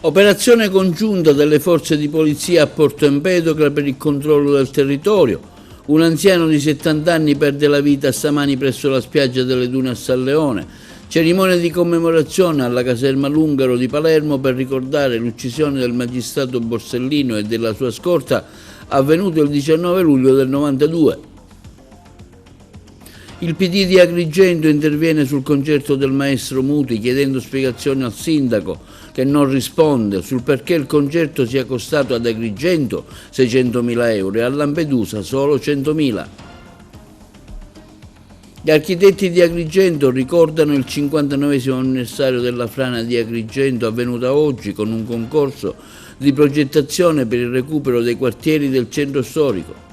Operazione congiunta delle forze di polizia a Porto Empedocle per il controllo del territorio. Un anziano di 70 anni perde la vita stamani presso la spiaggia delle Dune a San Leone. Cerimonia di commemorazione alla caserma Lungaro di Palermo per ricordare l'uccisione del magistrato Borsellino e della sua scorta avvenuto il 19 luglio del 92. Il PD di Agrigento interviene sul concerto del maestro Muti chiedendo spiegazioni al sindaco che non risponde sul perché il concerto sia costato ad Agrigento 600.000 euro e a Lampedusa solo 100.000. Gli architetti di Agrigento ricordano il 59esimo anniversario della frana di Agrigento avvenuta oggi con un concorso di progettazione per il recupero dei quartieri del centro storico.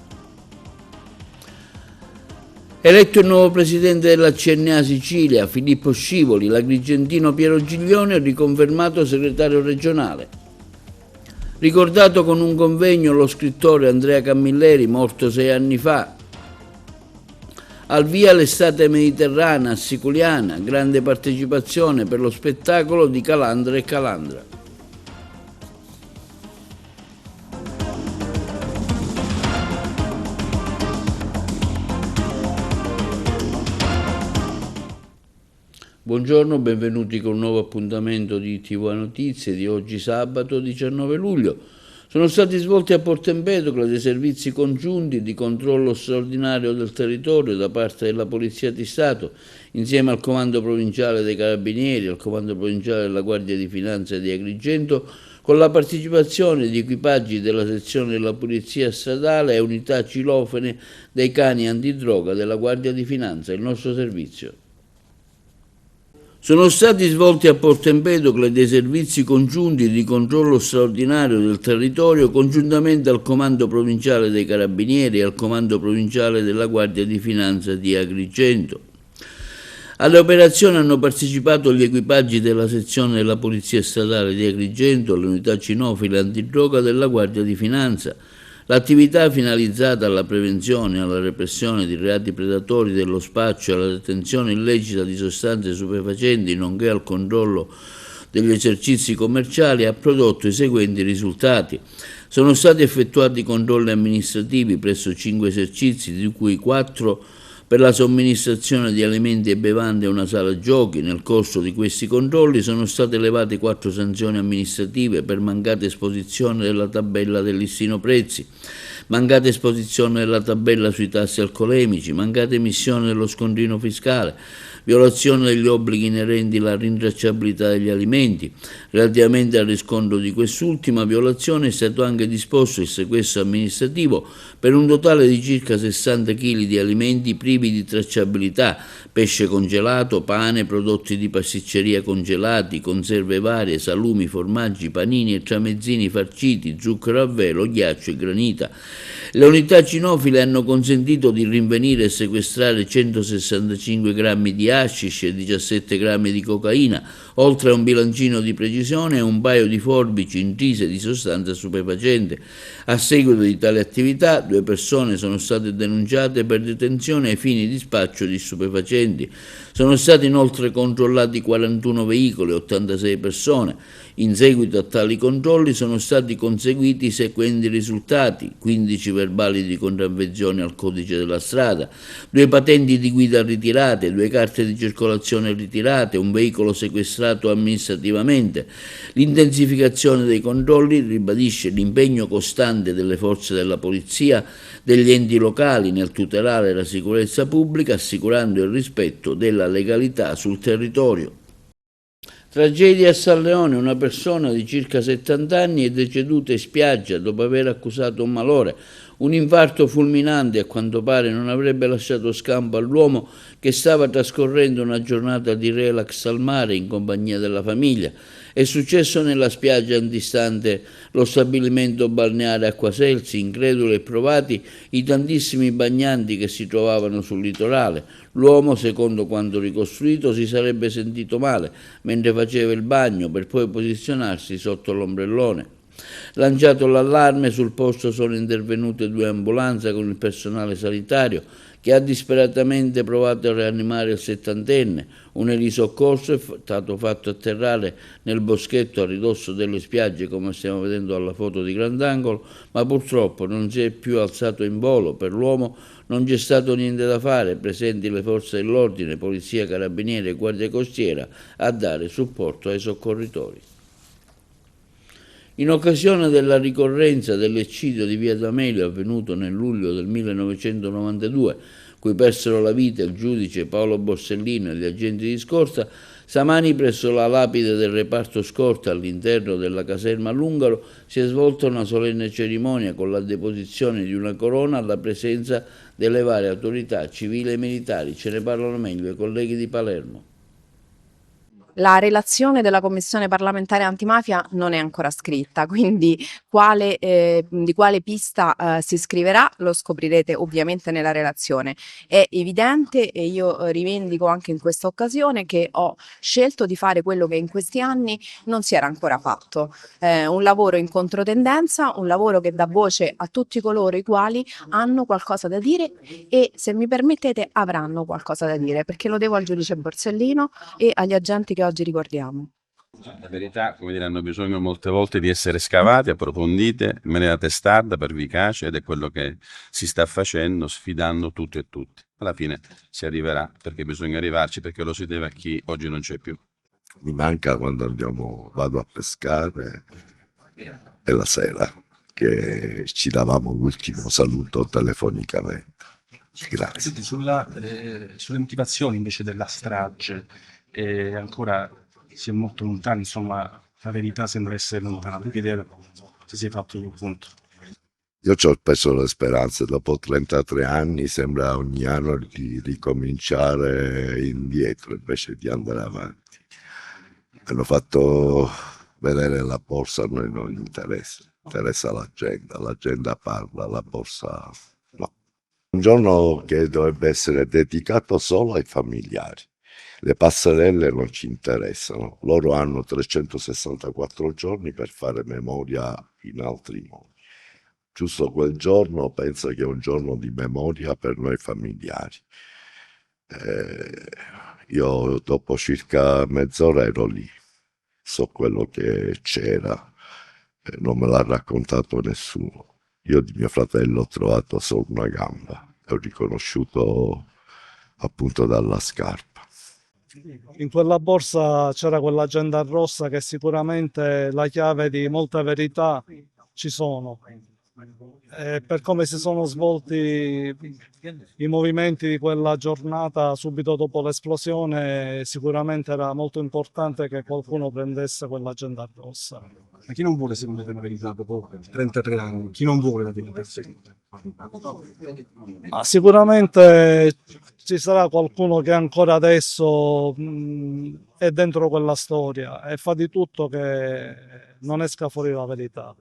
Eletto il nuovo presidente della CNA Sicilia, Filippo Scivoli, l'agrigentino Piero Giglione è riconfermato segretario regionale. Ricordato con un convegno lo scrittore Andrea Camilleri, morto 6 anni fa. Al via l'estate mediterranea siculiana, grande partecipazione per lo spettacolo di Calandra e Calandra. Buongiorno, benvenuti con un nuovo appuntamento di TV Notizie di oggi sabato 19 luglio. Sono stati svolti a Porto Empedocle dei servizi congiunti di controllo straordinario del territorio da parte della Polizia di Stato insieme al Comando Provinciale dei Carabinieri, al Comando Provinciale della Guardia di Finanza di Agrigento, con la partecipazione di equipaggi della sezione della Polizia Stradale e unità cilofene dei cani antidroga della Guardia di Finanza, il nostro servizio. Sono stati svolti a Porto Empedocle dei servizi congiunti di controllo straordinario del territorio congiuntamente al Comando Provinciale dei Carabinieri e al Comando Provinciale della Guardia di Finanza di Agrigento. Alle operazioni hanno partecipato gli equipaggi della sezione della Polizia Statale di Agrigento, le unità cinofile antidroga della Guardia di Finanza. L'attività finalizzata alla prevenzione e alla repressione di reati predatori dello spaccio e alla detenzione illecita di sostanze stupefacenti, nonché al controllo degli esercizi commerciali, ha prodotto i seguenti risultati. Sono stati effettuati controlli amministrativi presso 5 esercizi, di cui 4 per la somministrazione di alimenti e bevande a una sala giochi. Nel corso di questi controlli sono state elevate 4 sanzioni amministrative per mancata esposizione della tabella del listino prezzi, mancata esposizione della tabella sui tassi alcolemici, mancata emissione dello scontrino fiscale, violazione degli obblighi inerenti alla rintracciabilità degli alimenti. Relativamente al riscontro di quest'ultima violazione è stato anche disposto il sequestro amministrativo per un totale di circa 60 kg di alimenti privi di tracciabilità, pesce congelato, pane, prodotti di pasticceria congelati, conserve varie, salumi, formaggi, panini e tramezzini farciti, zucchero a velo, ghiaccio e granita. Le unità cinofile hanno consentito di rinvenire e sequestrare 165 grammi di hashish e 17 grammi di cocaina, oltre a un bilancino di precisione e un paio di forbici intrise di sostanza stupefacente. A seguito di tale attività, 2 persone sono state denunciate per detenzione ai fini di spaccio di stupefacenti. Sono stati inoltre controllati 41 veicoli e 86 persone. In seguito a tali controlli sono stati conseguiti i seguenti risultati: 15 verbali di contravvenzione al codice della strada, 2 patenti di guida ritirate, 2 carte di circolazione ritirate, un veicolo sequestrato amministrativamente. L'intensificazione dei controlli ribadisce l'impegno costante delle forze della polizia, degli enti locali nel tutelare la sicurezza pubblica, assicurando il rispetto della legalità sul territorio. Tragedia a San Leone, una persona di circa 70 anni è deceduta in spiaggia dopo aver accusato un malore. Un infarto fulminante a quanto pare non avrebbe lasciato scampo all'uomo che stava trascorrendo una giornata di relax al mare in compagnia della famiglia. È successo nella spiaggia antistante lo stabilimento balneare Acquaselsi, increduli e provati i tantissimi bagnanti che si trovavano sul litorale. L'uomo, secondo quanto ricostruito, si sarebbe sentito male mentre faceva il bagno per poi posizionarsi sotto l'ombrellone. Lanciato l'allarme, sul posto sono intervenute 2 ambulanze con il personale sanitario che ha disperatamente provato a rianimare il settantenne. Un elisoccorso è stato fatto atterrare nel boschetto a ridosso delle spiagge, come stiamo vedendo alla foto di grandangolo, ma purtroppo non si è più alzato in volo. Per l'uomo non c'è stato niente da fare, presenti le forze dell'ordine, polizia, carabinieri e guardia costiera a dare supporto ai soccorritori. In occasione della ricorrenza dell'eccidio di Via D'Amelio avvenuto nel luglio del 1992, cui persero la vita il giudice Paolo Borsellino e gli agenti di scorta, stamani presso la lapide del reparto scorta all'interno della caserma Lungaro si è svolta una solenne cerimonia con la deposizione di una corona alla presenza delle varie autorità civili e militari. Ce ne parlano meglio i colleghi di Palermo. La relazione della Commissione parlamentare antimafia non è ancora scritta, quindi di quale pista si scriverà lo scoprirete ovviamente nella relazione. È evidente, e io rivendico anche in questa occasione, che ho scelto di fare quello che in questi anni non si era ancora fatto. Un lavoro in controtendenza, un lavoro che dà voce a tutti coloro i quali hanno qualcosa da dire e, se mi permettete, avranno qualcosa da dire, perché lo devo al giudice Borsellino e agli agenti che oggi ricordiamo. La verità, come dire, hanno bisogno molte volte di essere scavate, approfondite in maniera testarda, pervicace, ed è quello che si sta facendo, sfidando tutti e tutti. Alla fine si arriverà, perché bisogna arrivarci, perché lo si deve a chi oggi non c'è più. Mi manca quando vado a pescare e la sera, che ci davamo l'ultimo saluto telefonicamente. Grazie. Senti, sulle motivazioni invece della strage, ancora si è molto lontani, insomma, la verità sembra essere lontana. Tu che idea ti sei fatto sul punto? Io ci ho perso le speranze, dopo 33 anni sembra ogni anno di ricominciare indietro invece di andare avanti. Hanno fatto vedere la borsa, a noi non interessa l'agenda parla, la borsa no. Un giorno che dovrebbe essere dedicato solo ai familiari. Le passerelle non ci interessano, loro hanno 364 giorni per fare memoria in altri modi. Giusto quel giorno penso che è un giorno di memoria per noi familiari. Io dopo circa mezz'ora ero lì, so quello che c'era, non me l'ha raccontato nessuno. Io di mio fratello ho trovato solo una gamba, l'ho riconosciuto appunto dalla scarpa. In quella borsa c'era quell'agenda rossa che sicuramente la chiave di molte verità ci sono. Per come si sono svolti i movimenti di quella giornata subito dopo l'esplosione, sicuramente era molto importante che qualcuno prendesse quell'agenda rossa. Ma chi non vuole secondo te la verità dopo 33 anni? Chi non vuole la verità? Ma sicuramente ci sarà qualcuno che ancora adesso è dentro quella storia e fa di tutto che non esca fuori la verità.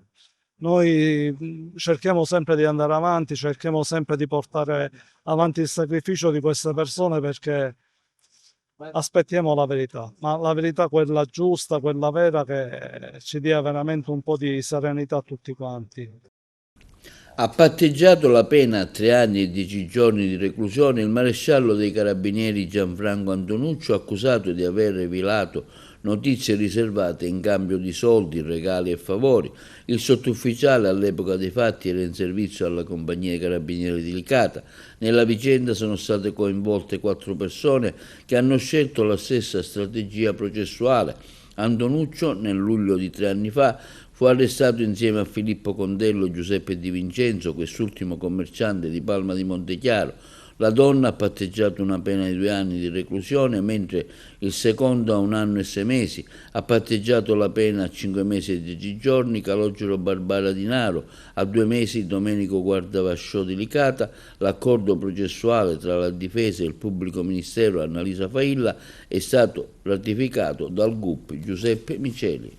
Noi cerchiamo sempre di andare avanti, cerchiamo sempre di portare avanti il sacrificio di queste persone perché aspettiamo la verità, ma la verità quella giusta, quella vera, che ci dia veramente un po' di serenità a tutti quanti. Ha patteggiato la pena a 3 anni e 10 giorni di reclusione il maresciallo dei carabinieri Gianfranco Antonuccio, accusato di aver rivelato notizie riservate in cambio di soldi, regali e favori. Il sottufficiale all'epoca dei fatti era in servizio alla compagnia dei carabinieri di Licata. Nella vicenda sono state coinvolte 4 persone che hanno scelto la stessa strategia processuale. Antonuccio, nel luglio di 3 anni fa, fu arrestato insieme a Filippo Condello e Giuseppe Di Vincenzo, quest'ultimo commerciante di Palma di Montechiaro. La donna ha patteggiato una pena di 2 anni di reclusione, mentre il secondo a 1 anno e 6 mesi. Ha patteggiato la pena a 5 mesi e 10 giorni Calogero Barbara di Naro, a 2 mesi Domenico Guardavasciò di Licata. L'accordo processuale tra la difesa e il pubblico ministero Annalisa Failla è stato ratificato dal GUP Giuseppe Miceli.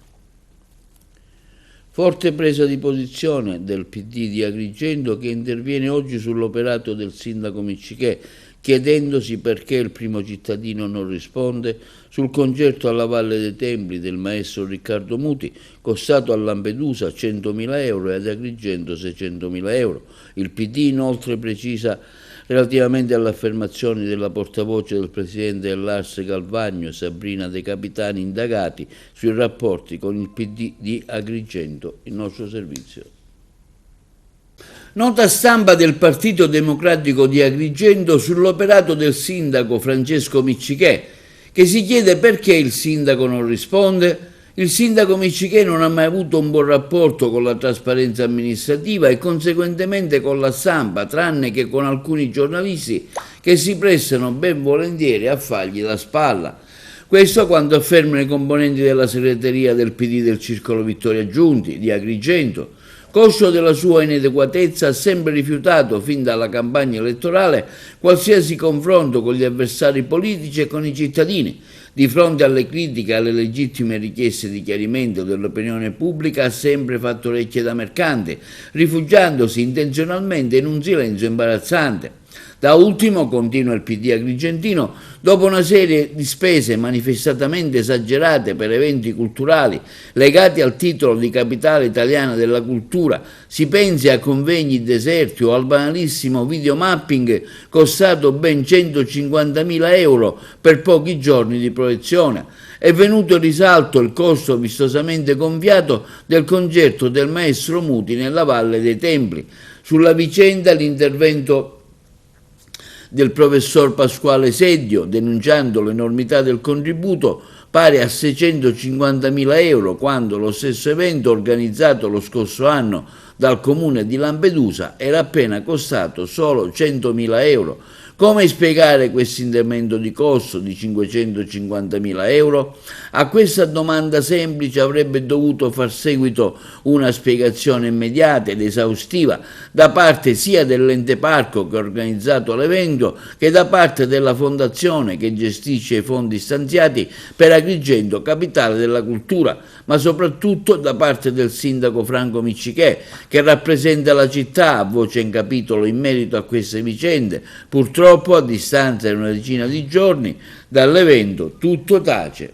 Forte presa di posizione del PD di Agrigento, che interviene oggi sull'operato del sindaco Miccichè, chiedendosi perché il primo cittadino non risponde sul concerto alla Valle dei Templi del maestro Riccardo Muti, costato a Lampedusa 100.000 euro e ad Agrigento 600.000 euro. Il PD inoltre precisa relativamente alle affermazioni della portavoce del presidente dell'Ars Galvagno, Sabrina De Capitani, indagati sui rapporti con il PD di Agrigento, il nostro servizio. Nota stampa del Partito Democratico di Agrigento sull'operato del sindaco Francesco Miccichè, che si chiede perché il sindaco non risponde. Il sindaco Miccichè non ha mai avuto un buon rapporto con la trasparenza amministrativa e conseguentemente con la stampa, tranne che con alcuni giornalisti che si prestano ben volentieri a fargli la spalla. Questo quanto affermano i componenti della segreteria del PD del Circolo Vittoria Giunti di Agrigento. Conscio della sua inadeguatezza, ha sempre rifiutato, fin dalla campagna elettorale, qualsiasi confronto con gli avversari politici e con i cittadini. Di fronte alle critiche e alle legittime richieste di chiarimento dell'opinione pubblica ha sempre fatto orecchie da mercante, rifugiandosi intenzionalmente in un silenzio imbarazzante. Da ultimo, continua il PD agrigentino, dopo una serie di spese manifestamente esagerate per eventi culturali legati al titolo di capitale italiana della cultura, si pensi a convegni deserti o al banalissimo videomapping costato ben 150.000 euro per pochi giorni di proiezione. È venuto in risalto il costo vistosamente gonfiato del concerto del maestro Muti nella Valle dei Templi. Sulla vicenda l'intervento del professor Pasquale Seddio, denunciando l'enormità del contributo pari a 650.000 euro, quando lo stesso evento organizzato lo scorso anno dal comune di Lampedusa era appena costato solo 100.000 euro. Come spiegare questo incremento di costo di 550.000 euro? A questa domanda semplice avrebbe dovuto far seguito una spiegazione immediata ed esaustiva da parte sia dell'ente parco che ha organizzato l'evento che da parte della fondazione che gestisce i fondi stanziati per Agrigento, capitale della cultura, ma soprattutto da parte del sindaco Franco Miccichè, che rappresenta la città a voce in capitolo in merito a queste vicende. Purtroppo, a distanza di una decina di giorni dall'evento, tutto tace.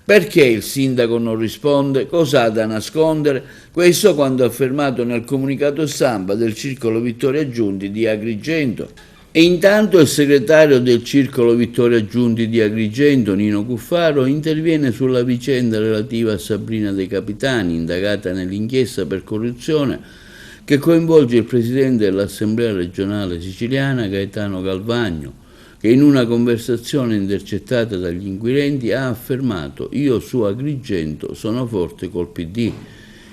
Perché il sindaco non risponde? Cosa ha da nascondere? Questo quanto affermato nel comunicato stampa del Circolo Vittoria Giunti di Agrigento. E intanto il segretario del Circolo Vittoria Giunti di Agrigento, Nino Cuffaro, interviene sulla vicenda relativa a Sabrina De Capitani, indagata nell'inchiesta per corruzione che coinvolge il presidente dell'Assemblea regionale siciliana Gaetano Galvagno, che in una conversazione intercettata dagli inquirenti ha affermato: «Io su Agrigento sono forte col PD».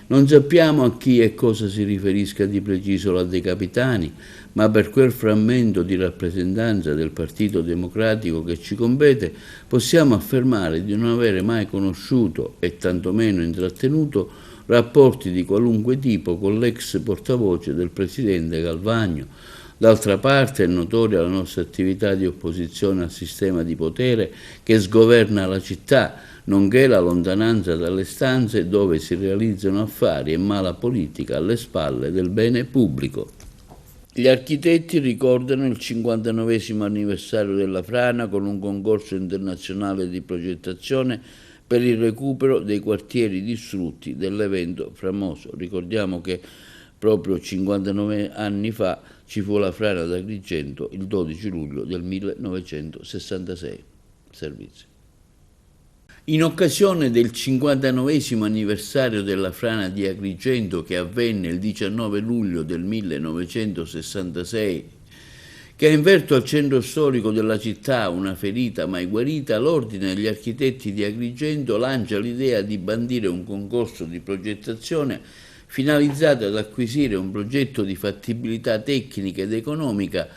Non sappiamo a chi e cosa si riferisca di preciso la De Capitani, ma per quel frammento di rappresentanza del Partito Democratico che ci compete possiamo affermare di non avere mai conosciuto e tantomeno intrattenuto rapporti di qualunque tipo con l'ex portavoce del presidente Galvagno. D'altra parte è notoria la nostra attività di opposizione al sistema di potere che sgoverna la città, nonché la lontananza dalle stanze dove si realizzano affari e mala politica alle spalle del bene pubblico. Gli architetti ricordano il 59° anniversario della frana con un concorso internazionale di progettazione per il recupero dei quartieri distrutti dell'evento famoso. Ricordiamo che proprio 59 anni fa ci fu la frana ad Agrigento il 12 luglio del 1966. Servizio. In occasione del 59° anniversario della frana di Agrigento, che avvenne il 19 luglio del 1966, che ha inferto al centro storico della città una ferita mai guarita, l'Ordine degli Architetti di Agrigento lancia l'idea di bandire un concorso di progettazione finalizzato ad acquisire un progetto di fattibilità tecnica ed economica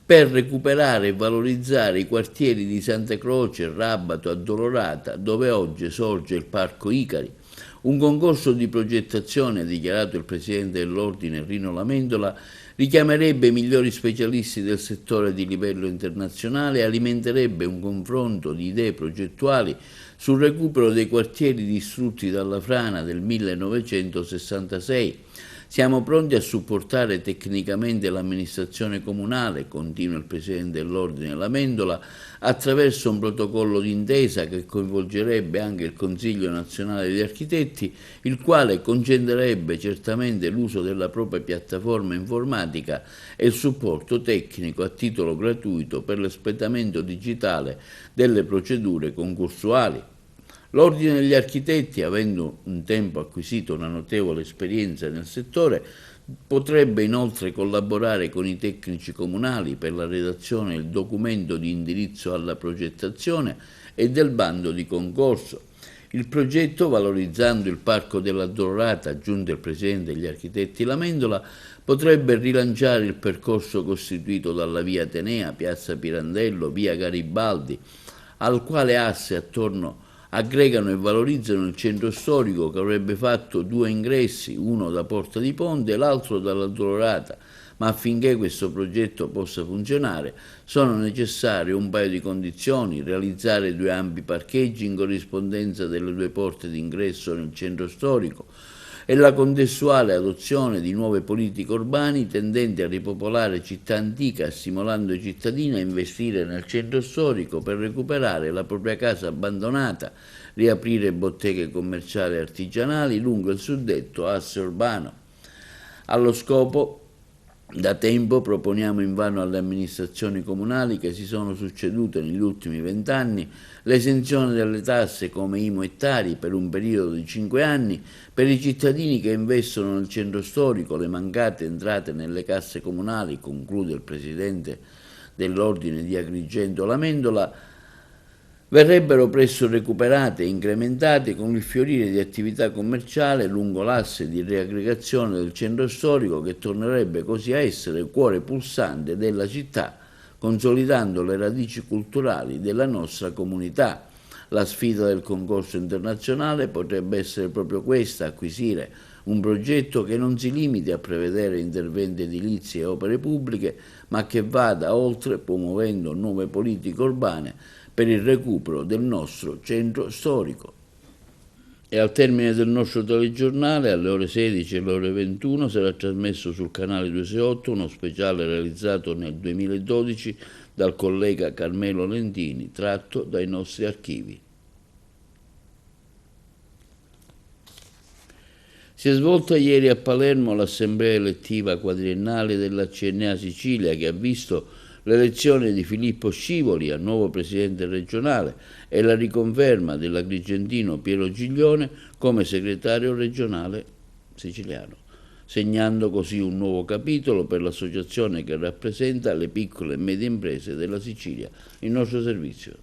per recuperare e valorizzare i quartieri di Santa Croce, Rabato, Addolorata, dove oggi sorge il Parco Icari. Un concorso di progettazione, ha dichiarato il presidente dell'Ordine Rino Lamendola, richiamerebbe i migliori specialisti del settore di livello internazionale e alimenterebbe un confronto di idee progettuali sul recupero dei quartieri distrutti dalla frana del 1966. Siamo pronti a supportare tecnicamente l'amministrazione comunale, continua il Presidente dell'Ordine Lamendola, attraverso un protocollo d'intesa che coinvolgerebbe anche il Consiglio Nazionale degli Architetti, il quale concederebbe certamente l'uso della propria piattaforma informatica e il supporto tecnico a titolo gratuito per l'espletamento digitale delle procedure concorsuali. L'Ordine degli Architetti, avendo un tempo acquisito una notevole esperienza nel settore, potrebbe inoltre collaborare con i tecnici comunali per la redazione del documento di indirizzo alla progettazione e del bando di concorso. Il progetto, valorizzando il Parco dell'Addolorata, aggiunto il Presidente degli Architetti Lamendola, potrebbe rilanciare il percorso costituito dalla via Atenea, piazza Pirandello, via Garibaldi, al quale asse attorno aggregano e valorizzano il centro storico, che avrebbe fatto 2 ingressi, uno da Porta di Ponte e l'altro dall'Addolorata, ma affinché questo progetto possa funzionare sono necessarie un paio di condizioni: realizzare 2 ampi parcheggi in corrispondenza delle 2 porte d'ingresso nel centro storico e la contestuale adozione di nuove politiche urbane tendenti a ripopolare città antica, stimolando i cittadini a investire nel centro storico per recuperare la propria casa abbandonata, riaprire botteghe commerciali e artigianali lungo il suddetto asse urbano. Allo scopo, da tempo proponiamo invano alle amministrazioni comunali che si sono succedute negli ultimi 20 anni l'esenzione delle tasse come IMU e Tari per un periodo di 5 anni per i cittadini che investono nel centro storico. Le mancate entrate nelle casse comunali, conclude il Presidente dell'Ordine di Agrigento Lamendola, verrebbero presto recuperate e incrementate con il fiorire di attività commerciale lungo l'asse di riaggregazione del centro storico, che tornerebbe così a essere il cuore pulsante della città, consolidando le radici culturali della nostra comunità. La sfida del concorso internazionale potrebbe essere proprio questa: acquisire un progetto che non si limiti a prevedere interventi edilizi e opere pubbliche, ma che vada oltre, promuovendo nuove politiche urbane per il recupero del nostro centro storico. E al termine del nostro telegiornale, alle ore 16 e alle ore 21, sarà trasmesso sul canale 268 uno speciale realizzato nel 2012 dal collega Carmelo Lentini, tratto dai nostri archivi. Si è svolta ieri a Palermo l'assemblea elettiva quadriennale della CNA Sicilia, che ha visto l'elezione di Filippo Scivoli a nuovo presidente regionale e la riconferma dell'agrigentino Piero Giglione come segretario regionale siciliano, segnando così un nuovo capitolo per l'associazione che rappresenta le piccole e medie imprese della Sicilia. Il nostro servizio.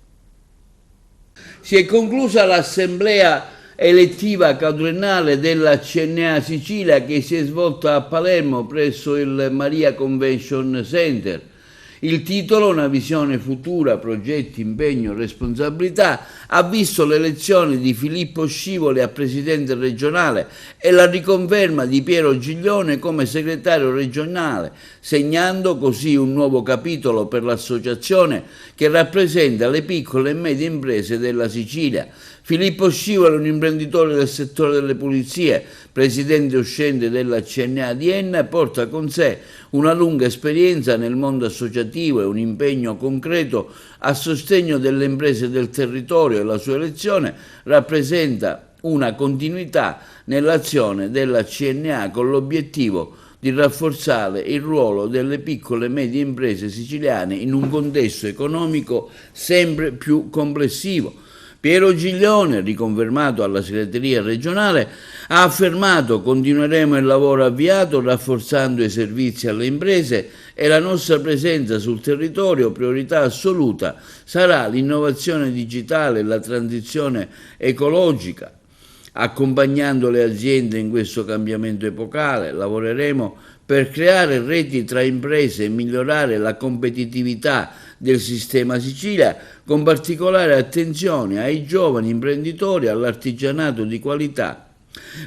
Si è conclusa l'assemblea elettiva quadriennale della CNA Sicilia, che si è svolta a Palermo presso il Maria Convention Center. Il titolo, Una visione futura, progetti, impegno, responsabilità, ha visto l'elezione di Filippo Scivoli a presidente regionale e la riconferma di Piero Giglione come segretario regionale, segnando così un nuovo capitolo per l'associazione che rappresenta le piccole e medie imprese della Sicilia. Filippo Scivoli è un imprenditore del settore delle pulizie, presidente uscente della CNA di Enna, e porta con sé una lunga esperienza nel mondo associativo e un impegno concreto a sostegno delle imprese del territorio, e la sua elezione rappresenta una continuità nell'azione della CNA con l'obiettivo di rafforzare il ruolo delle piccole e medie imprese siciliane in un contesto economico sempre più complessivo. Piero Giglione, riconfermato alla segreteria regionale, ha affermato: continueremo il lavoro avviato rafforzando i servizi alle imprese e la nostra presenza sul territorio. Priorità assoluta sarà l'innovazione digitale e la transizione ecologica. Accompagnando le aziende in questo cambiamento epocale, lavoreremo per creare reti tra imprese e migliorare la competitività del sistema Sicilia, con particolare attenzione ai giovani imprenditori e all'artigianato di qualità.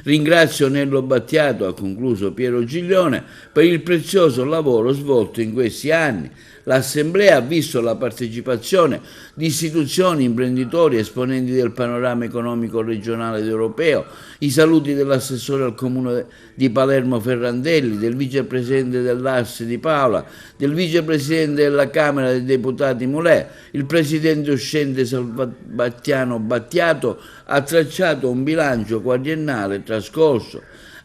Ringrazio Nello Battiato, ha concluso Piero Giglione, per il prezioso lavoro svolto in questi anni. L'Assemblea ha visto la partecipazione di istituzioni, imprenditori, esponenti del panorama economico regionale ed europeo, i saluti dell'assessore al comune di Palermo Ferrandelli, del vicepresidente dell'ARS di Paola, del vicepresidente della Camera dei Deputati Mulè. Il presidente uscente Salvattiano Battiato ha tracciato un bilancio quadriennale trascorso.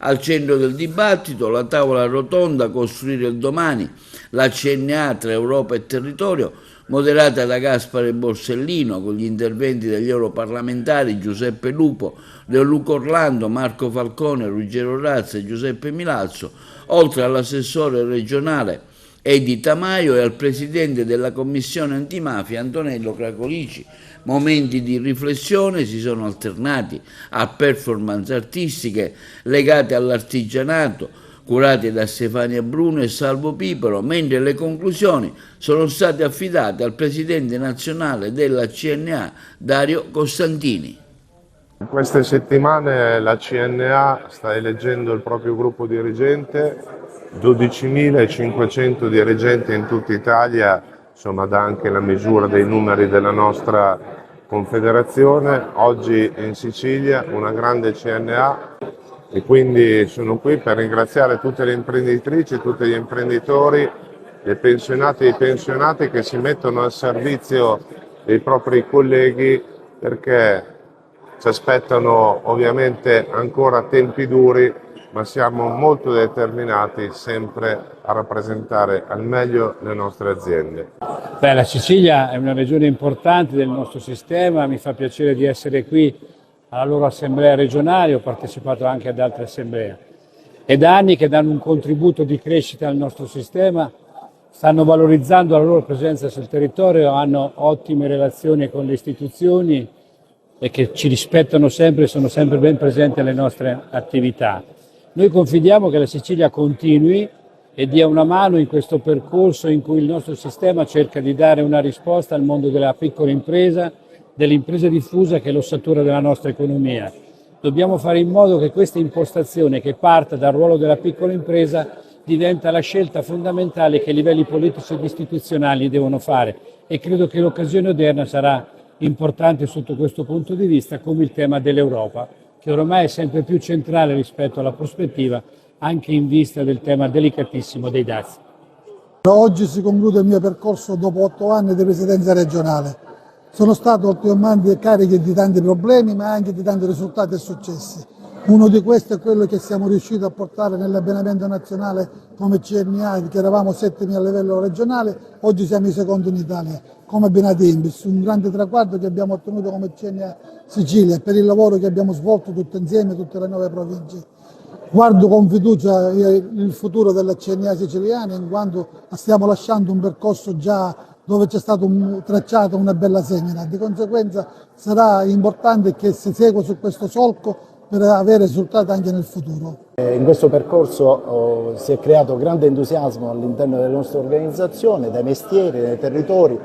Al centro del dibattito la tavola rotonda Costruire il domani, la CNA tra Europa e territorio, moderata da Gaspare Borsellino, con gli interventi degli europarlamentari Giuseppe Lupo, Leoluca Orlando, Marco Falcone, Ruggero Razza e Giuseppe Milazzo, oltre all'assessore regionale Edi Tamaio e al presidente della commissione antimafia Antonello Cracolici. Momenti di riflessione si sono alternati a performance artistiche legate all'artigianato, curate da Stefania Bruno e Salvo Pipero, mentre le conclusioni sono state affidate al presidente nazionale della CNA, Dario Costantini. In queste settimane la CNA sta eleggendo il proprio gruppo dirigente, 12.500 dirigenti in tutta Italia, insomma dà anche la misura dei numeri della nostra confederazione. Oggi in Sicilia una grande CNA e quindi sono qui per ringraziare tutte le imprenditrici, tutti gli imprenditori, le pensionate e i pensionati che si mettono al servizio dei propri colleghi, perché ci aspettano ovviamente ancora tempi duri, ma siamo molto determinati sempre a rappresentare al meglio le nostre aziende. La Sicilia è una regione importante del nostro sistema, mi fa piacere di essere qui alla loro assemblea regionale, ho partecipato anche ad altre assemblee. È da anni che danno un contributo di crescita al nostro sistema, stanno valorizzando la loro presenza sul territorio, hanno ottime relazioni con le istituzioni e che ci rispettano sempre e sono sempre ben presenti alle nostre attività. Noi confidiamo che la Sicilia continui e dia una mano in questo percorso in cui il nostro sistema cerca di dare una risposta al mondo della piccola impresa, dell'impresa diffusa che è l'ossatura della nostra economia. Dobbiamo fare in modo che questa impostazione che parta dal ruolo della piccola impresa diventa la scelta fondamentale che i livelli politici ed istituzionali devono fare, e credo che l'occasione odierna sarà importante sotto questo punto di vista, come il tema dell'Europa, che ormai è sempre più centrale rispetto alla prospettiva, anche in vista del tema delicatissimo dei dazi. Oggi si conclude il mio percorso dopo 8 anni di presidenza regionale. Sono stato ultimamente carico di tanti problemi, ma anche di tanti risultati e successi. Uno di questi è quello che siamo riusciti a portare nell'abbinamento nazionale come CNA, che eravamo settimi a livello regionale, oggi siamo i secondi in Italia, come abbinati INPS, un grande traguardo che abbiamo ottenuto come CNA Sicilia per il lavoro che abbiamo svolto tutti insieme, tutte le 9 province. Guardo con fiducia il futuro della CNA siciliana, in quanto stiamo lasciando un percorso già dove c'è stato tracciato una bella semina. Di conseguenza sarà importante che si segua su questo solco per avere risultati anche nel futuro. In questo percorso si è creato grande entusiasmo all'interno della nostra organizzazione, dai mestieri, dai territori,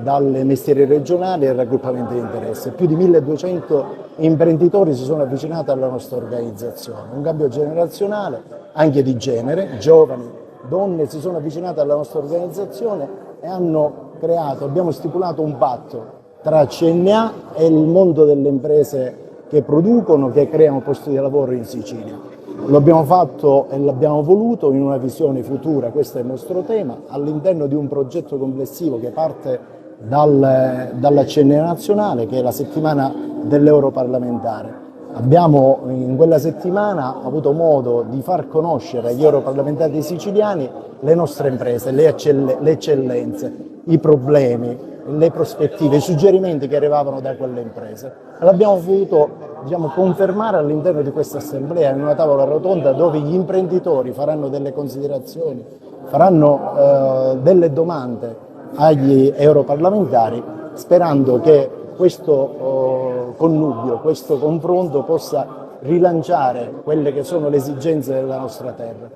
dalle mestieri regionali e raggruppamenti di interesse. Più di 1200 imprenditori si sono avvicinati alla nostra organizzazione, un cambio generazionale anche di genere, giovani, donne si sono avvicinate alla nostra organizzazione e abbiamo stipulato un patto tra CNA e il mondo delle imprese che producono, che creano posti di lavoro in Sicilia. Lo abbiamo fatto e l'abbiamo voluto in una visione futura, questo è il nostro tema, all'interno di un progetto complessivo che parte dalla CNA nazionale, che è la settimana dell'europarlamentare. Abbiamo in quella settimana avuto modo di far conoscere agli europarlamentari siciliani le nostre imprese, le eccellenze, i problemi, le prospettive, i suggerimenti che arrivavano da quelle imprese. L'abbiamo voluto confermare all'interno di questa assemblea in una tavola rotonda dove gli imprenditori faranno delle considerazioni, faranno delle domande agli europarlamentari, sperando che questo connubio, questo confronto possa rilanciare quelle che sono le esigenze della nostra terra.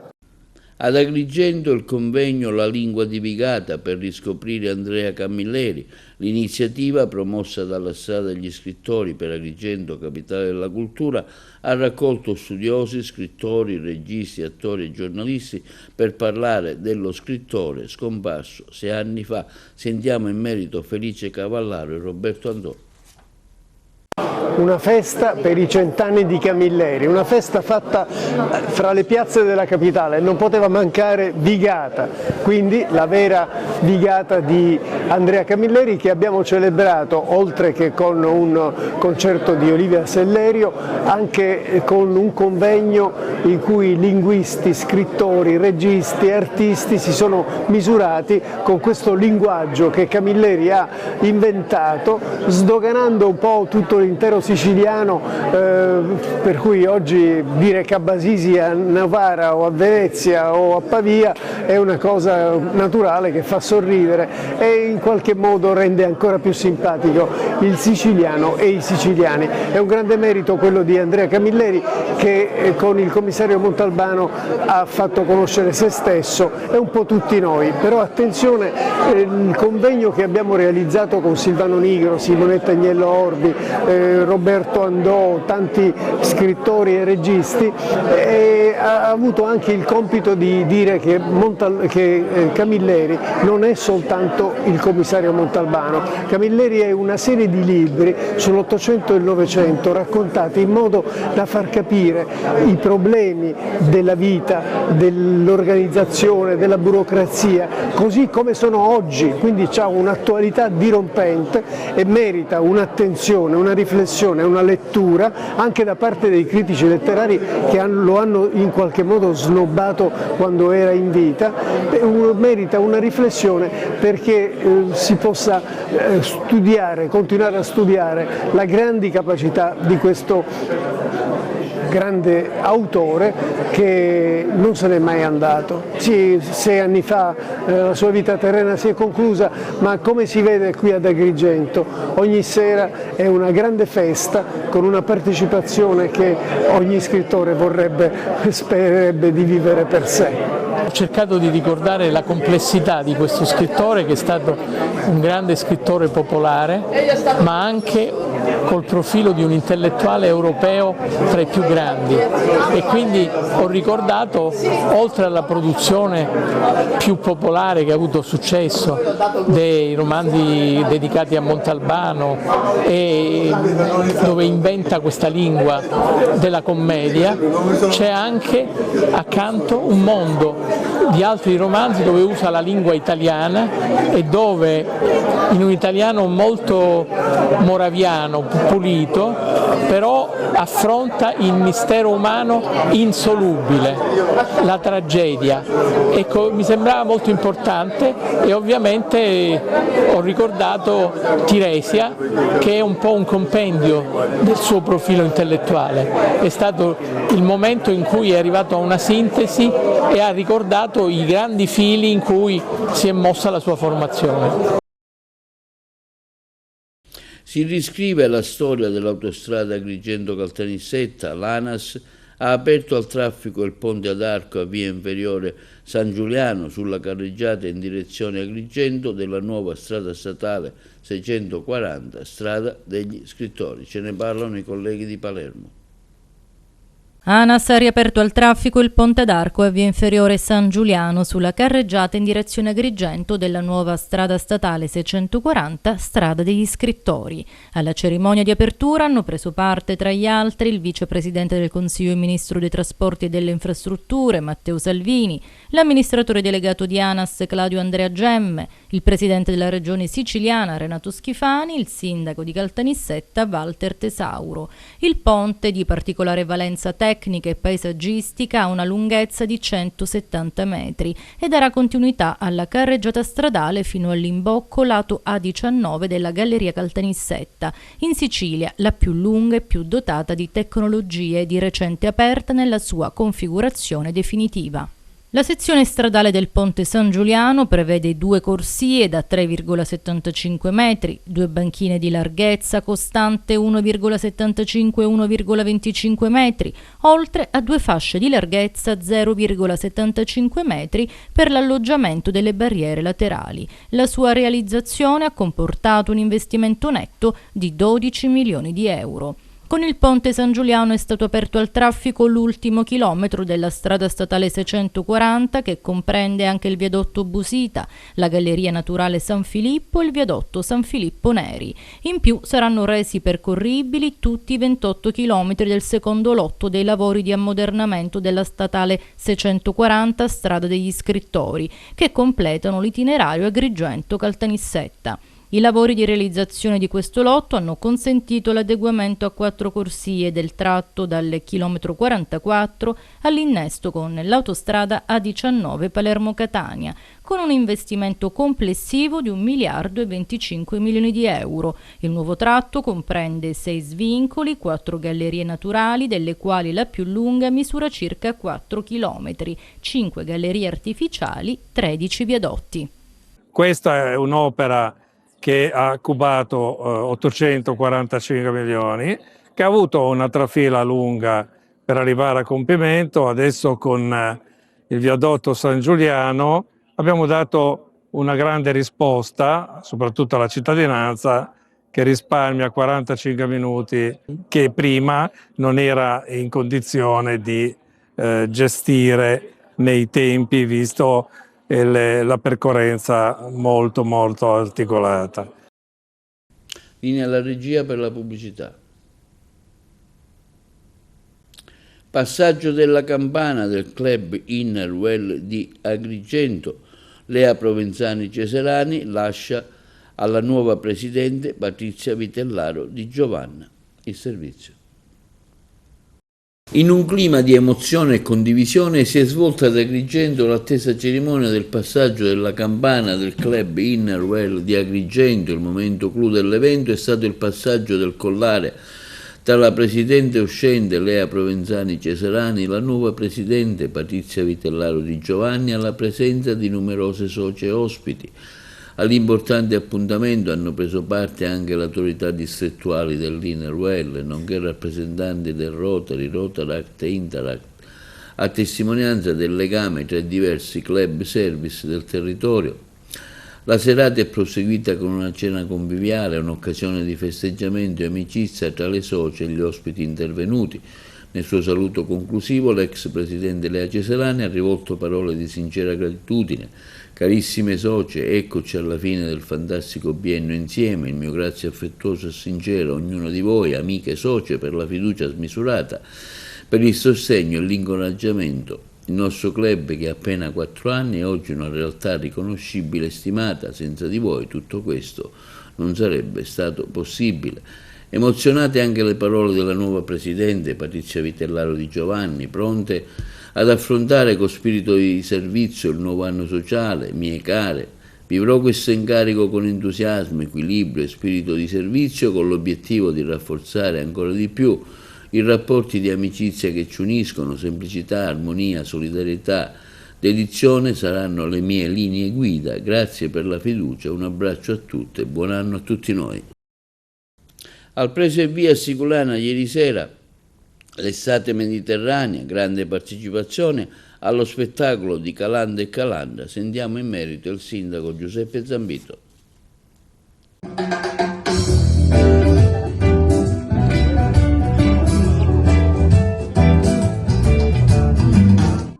Ad Agrigento il convegno La lingua di Vigata per riscoprire Andrea Camilleri, l'iniziativa promossa dalla Strada degli Scrittori per Agrigento, capitale della cultura, ha raccolto studiosi, scrittori, registi, attori e giornalisti per parlare dello scrittore scomparso 6 anni fa. Sentiamo in merito Felice Cavallaro e Roberto Andò. Una festa per i 100 anni di Camilleri, una festa fatta fra le piazze della capitale, non poteva mancare Vigata, quindi la vera Vigata di Andrea Camilleri, che abbiamo celebrato oltre che con un concerto di Olivia Sellerio anche con un convegno in cui linguisti, scrittori, registi, artisti si sono misurati con questo linguaggio che Camilleri ha inventato, sdoganando un po' tutto l'intero siciliano, per cui oggi dire Cabasisi a Novara o a Venezia o a Pavia è una cosa naturale che fa sorridere e in qualche modo rende ancora più simpatico il siciliano e i siciliani. È un grande merito quello di Andrea Camilleri, che con il commissario Montalbano ha fatto conoscere se stesso e un po' tutti noi. Però attenzione, il convegno che abbiamo realizzato con Silvano Nigro, Simonetta Agnello Orbi, Roberto Andò, tanti scrittori e registi, ha avuto anche il compito di dire che Camilleri non è soltanto il commissario Montalbano. Camilleri è una serie di libri sull'Ottocento e il Novecento raccontati in modo da far capire i problemi della vita, dell'organizzazione, della burocrazia, così come sono oggi, quindi ha un'attualità dirompente e merita un'attenzione, una riflessione, una lettura anche da parte dei critici letterari che lo hanno in qualche modo snobbato quando era in vita. Merita una riflessione perché si possa studiare, continuare a studiare la grandi capacità di questo grande autore che non se n'è mai andato. Sì, 6 anni fa la sua vita terrena si è conclusa, ma come si vede qui ad Agrigento ogni sera è una grande festa con una partecipazione che ogni scrittore spererebbe di vivere per sé. Ho cercato di ricordare la complessità di questo scrittore, che è stato un grande scrittore popolare, ma anche col profilo di un intellettuale europeo tra i più grandi, e quindi ho ricordato, oltre alla produzione più popolare che ha avuto successo, dei romanzi dedicati a Montalbano e dove inventa questa lingua della commedia, c'è anche accanto un mondo di altri romanzi dove usa la lingua italiana e dove, in un italiano molto moraviano, pulito, però affronta il mistero umano insolubile, la tragedia. Ecco, mi sembrava molto importante, e ovviamente ho ricordato Tiresia, che è un po' un compendio del suo profilo intellettuale. È stato il momento in cui è arrivato a una sintesi e ha ricordato i grandi fili in cui si è mossa la sua formazione. Si riscrive la storia dell'autostrada Agrigento-Caltanissetta. L'ANAS ha aperto al traffico il ponte ad arco a via inferiore San Giuliano sulla carreggiata in direzione Agrigento della nuova strada statale 640, strada degli Scrittori. Ce ne parlano i colleghi di Palermo. ANAS ha riaperto al traffico il ponte d'arco a via inferiore San Giuliano sulla carreggiata in direzione Agrigento della nuova strada statale 640, strada degli Scrittori. Alla cerimonia di apertura hanno preso parte, tra gli altri, il vicepresidente del Consiglio e ministro dei Trasporti e delle Infrastrutture Matteo Salvini, l'amministratore delegato di ANAS Claudio Andrea Gemme, il presidente della regione siciliana Renato Schifani, il sindaco di Caltanissetta Walter Tesauro. Il ponte, di particolare valenza tecnica e paesaggistica, ha una lunghezza di 170 metri e darà continuità alla carreggiata stradale fino all'imbocco lato A19 della Galleria Caltanissetta, in Sicilia la più lunga e più dotata di tecnologie, di recente aperta nella sua configurazione definitiva. La sezione stradale del Ponte San Giuliano prevede 2 corsie da 3,75 metri, 2 banchine di larghezza costante 1,75-1,25 metri, oltre a 2 fasce di larghezza 0,75 metri per l'alloggiamento delle barriere laterali. La sua realizzazione ha comportato un investimento netto di 12 milioni di euro. Con il Ponte San Giuliano è stato aperto al traffico l'ultimo chilometro della strada statale 640 che comprende anche il viadotto Busita, la galleria naturale San Filippo e il viadotto San Filippo Neri. In più saranno resi percorribili tutti i 28 chilometri del secondo lotto dei lavori di ammodernamento della statale 640 Strada degli Scrittori, che completano l'itinerario Agrigento-Caltanissetta. I lavori di realizzazione di questo lotto hanno consentito l'adeguamento a 4 corsie del tratto dal chilometro 44 all'innesto con l'autostrada A19 Palermo-Catania, con un investimento complessivo di 1 miliardo e 25 milioni di euro. Il nuovo tratto comprende 6 svincoli, 4 gallerie naturali, delle quali la più lunga misura circa 4 chilometri, 5 gallerie artificiali, 13 viadotti. Questa è un'opera che ha cubato 845 milioni, che ha avuto una trafila lunga per arrivare a compimento. Adesso con il viadotto San Giuliano abbiamo dato una grande risposta, soprattutto alla cittadinanza, che risparmia 45 minuti, che prima non era in condizione di gestire nei tempi, visto la percorrenza molto articolata. Linea alla regia per la pubblicità. Passaggio della campana del club Inner Well di Agrigento. Lea Provenzani Ceserani lascia alla nuova presidente Patrizia Vitellaro di Giovanna il servizio. In un clima di emozione e condivisione si è svolta ad Agrigento l'attesa cerimonia del passaggio della campana del club Inner Well di Agrigento. Il momento clou dell'evento è stato il passaggio del collare tra la presidente uscente Lea Provenzani Ceserani e la nuova presidente Patrizia Vitellaro di Giovanni, alla presenza di numerose socie ospiti. All'importante appuntamento hanno preso parte anche le autorità distrettuali dell'Inner Well, nonché rappresentanti del Rotary, Rotaract e Interact, a testimonianza del legame tra i diversi club service del territorio. La serata è proseguita con una cena conviviale, un'occasione di festeggiamento e amicizia tra le socie e gli ospiti intervenuti. Nel suo saluto conclusivo l'ex presidente Lea Ceserani ha rivolto parole di sincera gratitudine. Carissime socie, eccoci alla fine del fantastico biennio insieme. Il mio grazie affettuoso e sincero a ognuno di voi, amiche e socie, per la fiducia smisurata, per il sostegno e l'incoraggiamento. Il nostro club, che ha appena 4 anni, è oggi una realtà riconoscibile e stimata. Senza di voi tutto questo non sarebbe stato possibile. Emozionate anche le parole della nuova presidente Patrizia Vitellaro di Giovanni, pronte ad affrontare con spirito di servizio il nuovo anno sociale. Mie care, vivrò questo incarico con entusiasmo, equilibrio e spirito di servizio, con l'obiettivo di rafforzare ancora di più i rapporti di amicizia che ci uniscono. Semplicità, armonia, solidarietà, dedizione saranno le mie linee guida. Grazie per la fiducia, un abbraccio a tutte e buon anno a tutti noi. Al Preso e Via Siculana ieri sera l'estate mediterranea, grande partecipazione allo spettacolo di Calanda e Calanda. Sentiamo in merito il sindaco Giuseppe Zambito.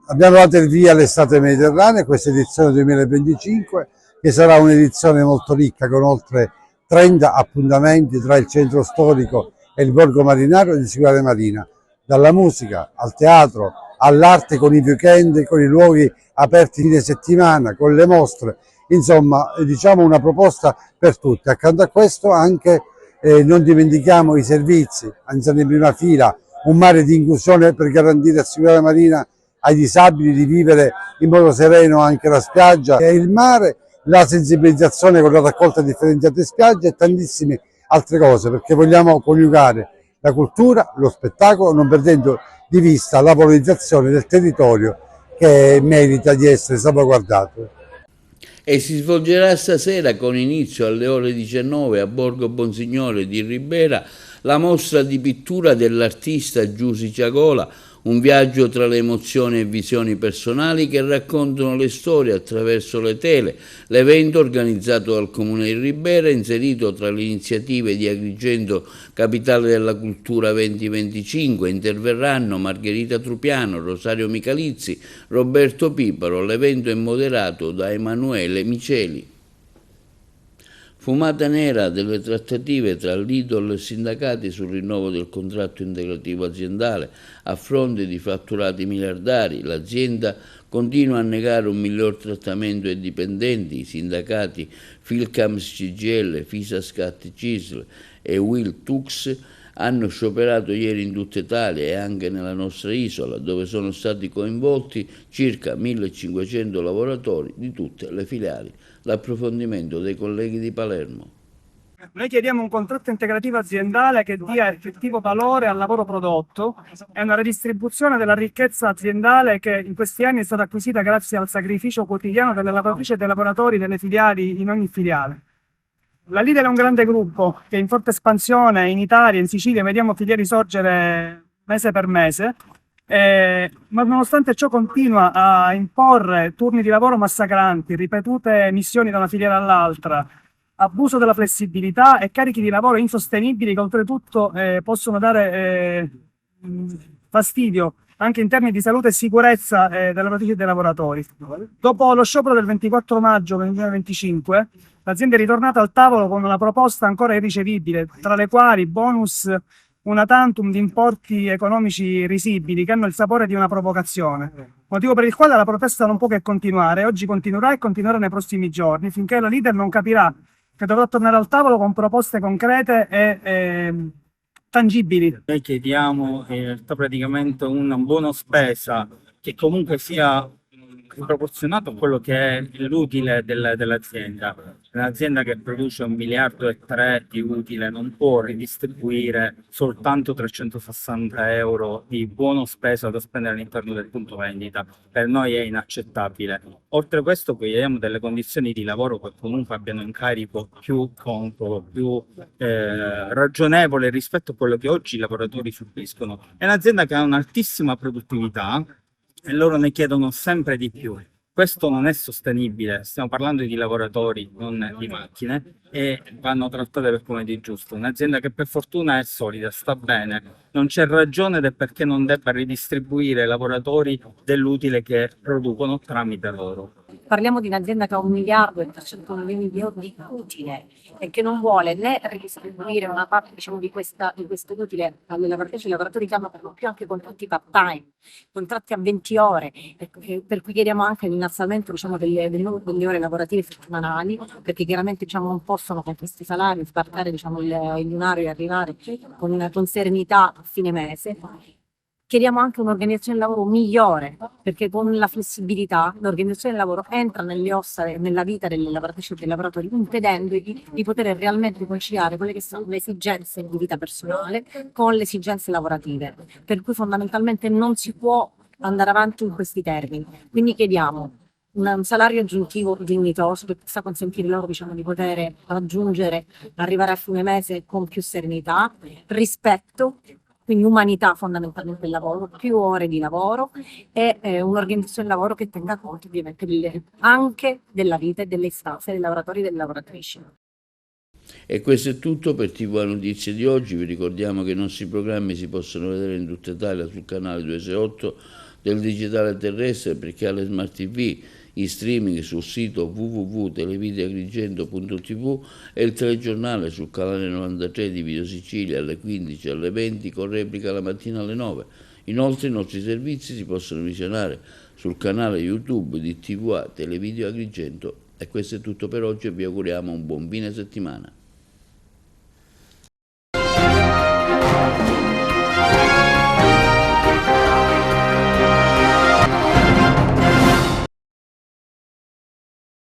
Abbiamo dato il via all'estate mediterranea, questa edizione 2025, che sarà un'edizione molto ricca con oltre 30 appuntamenti tra il centro storico e il borgo marinario di Siculana Marina, dalla musica al teatro, all'arte, con i weekend, con i luoghi aperti fine settimana, con le mostre, insomma diciamo una proposta per tutti. Accanto a questo anche non dimentichiamo i servizi, anziani in prima fila, un mare di inclusione per garantire a Siculana Marina ai disabili di vivere in modo sereno anche la spiaggia e il mare, la sensibilizzazione con la raccolta differenziata in spiaggia e tantissime altre cose, perché vogliamo coniugare la cultura, lo spettacolo, non perdendo di vista la valorizzazione del territorio che merita di essere salvaguardato. E si svolgerà stasera con inizio alle ore 19 a Borgo Bonsignore di Ribera la mostra di pittura dell'artista Giusy Ciagola, un viaggio tra le emozioni e visioni personali che raccontano le storie attraverso le tele. L'evento organizzato dal Comune di Ribera, inserito tra le iniziative di Agrigento Capitale della Cultura 2025, interverranno Margherita Trupiano, Rosario Michalizzi, Roberto Piparo. L'evento è moderato da Emanuele Miceli. Fumata nera delle trattative tra l'Idol e sindacati sul rinnovo del contratto integrativo aziendale a fronte di fatturati miliardari. L'azienda continua a negare un miglior trattamento ai dipendenti. I sindacati Filcams CGL, Fisascat CISL e Will Tux hanno scioperato ieri in tutta Italia e anche nella nostra isola, dove sono stati coinvolti circa 1500 lavoratori di tutte le filiali. L'approfondimento dei colleghi di Palermo. Noi chiediamo un contratto integrativo aziendale che dia effettivo valore al lavoro prodotto e una redistribuzione della ricchezza aziendale che in questi anni è stata acquisita grazie al sacrificio quotidiano delle lavoratrici e dei lavoratori delle filiali in ogni filiale. La Lidl è un grande gruppo che è in forte espansione in Italia, in Sicilia, vediamo filiere sorgere mese per mese, ma nonostante ciò continua a imporre turni di lavoro massacranti, ripetute missioni da una filiera all'altra, abuso della flessibilità e carichi di lavoro insostenibili che oltretutto possono dare fastidio anche in termini di salute e sicurezza delle lavoratrici e dei lavoratori. Dopo lo sciopero del 24 maggio 2025, l'azienda è ritornata al tavolo con una proposta ancora irricevibile, tra le quali bonus una tantum di importi economici risibili che hanno il sapore di una provocazione, motivo per il quale la protesta non può che continuare. Oggi continuerà e continuerà nei prossimi giorni, finché la leader non capirà che dovrà tornare al tavolo con proposte concrete e tangibili. Noi chiediamo in realtà praticamente un buono spesa che comunque sia proporzionato a quello che è l'utile dell'azienda. Un'azienda che produce 1,3 miliardi di utile non può ridistribuire soltanto 360 euro di buono spesa da spendere all'interno del punto vendita. Per noi è inaccettabile. Oltre a questo chiediamo delle condizioni di lavoro che comunque abbiano un carico più consono, più ragionevole rispetto a quello che oggi i lavoratori subiscono. È un'azienda che ha un'altissima produttività e loro ne chiedono sempre di più. Questo non è sostenibile, stiamo parlando di lavoratori, non di macchine, e vanno trattate per come di giusto. Un'azienda che per fortuna è solida, sta bene, non c'è ragione del perché non debba ridistribuire ai lavoratori dell'utile che producono tramite loro. Parliamo di un'azienda che ha 1,3 miliardi di euro di utile e che non vuole né ridistribuire una parte, diciamo, di questo utile alle lavoratrici e ai lavoratori che hanno per lo più anche contratti part-time, contratti a 20 ore, per cui chiediamo anche l'innalzamento, diciamo, delle ore lavorative settimanali, perché chiaramente, diciamo, non possono con questi salari sbarcare, diciamo, il lunario e arrivare con serenità a fine mese. Chiediamo anche un'organizzazione del lavoro migliore, perché con la flessibilità l'organizzazione del lavoro entra nelle ossa, nella vita delle lavoratrici e dei lavoratori, impedendogli di poter realmente conciliare quelle che sono le esigenze di vita personale con le esigenze lavorative, per cui fondamentalmente non si può andare avanti in questi termini. Quindi chiediamo un salario aggiuntivo dignitoso che possa consentire loro, diciamo, di poter raggiungere, arrivare a fine mese con più serenità, rispetto, quindi umanità fondamentalmente del lavoro, più ore di lavoro e un'organizzazione del lavoro che tenga conto ovviamente anche della vita e delle istanze dei lavoratori e delle lavoratrici. E questo è tutto per TV Notizie di oggi. Vi ricordiamo che i nostri programmi si possono vedere in tutta Italia sul canale 268 del digitale terrestre, perché alle Smart TV, in streaming sul sito www.televideoagrigento.tv e il telegiornale sul canale 93 di Video Sicilia alle 15 alle 20 con replica la mattina alle 9. Inoltre i nostri servizi si possono visionare sul canale YouTube di TVA Televideo Agrigento. E questo è tutto per oggi e vi auguriamo un buon fine settimana.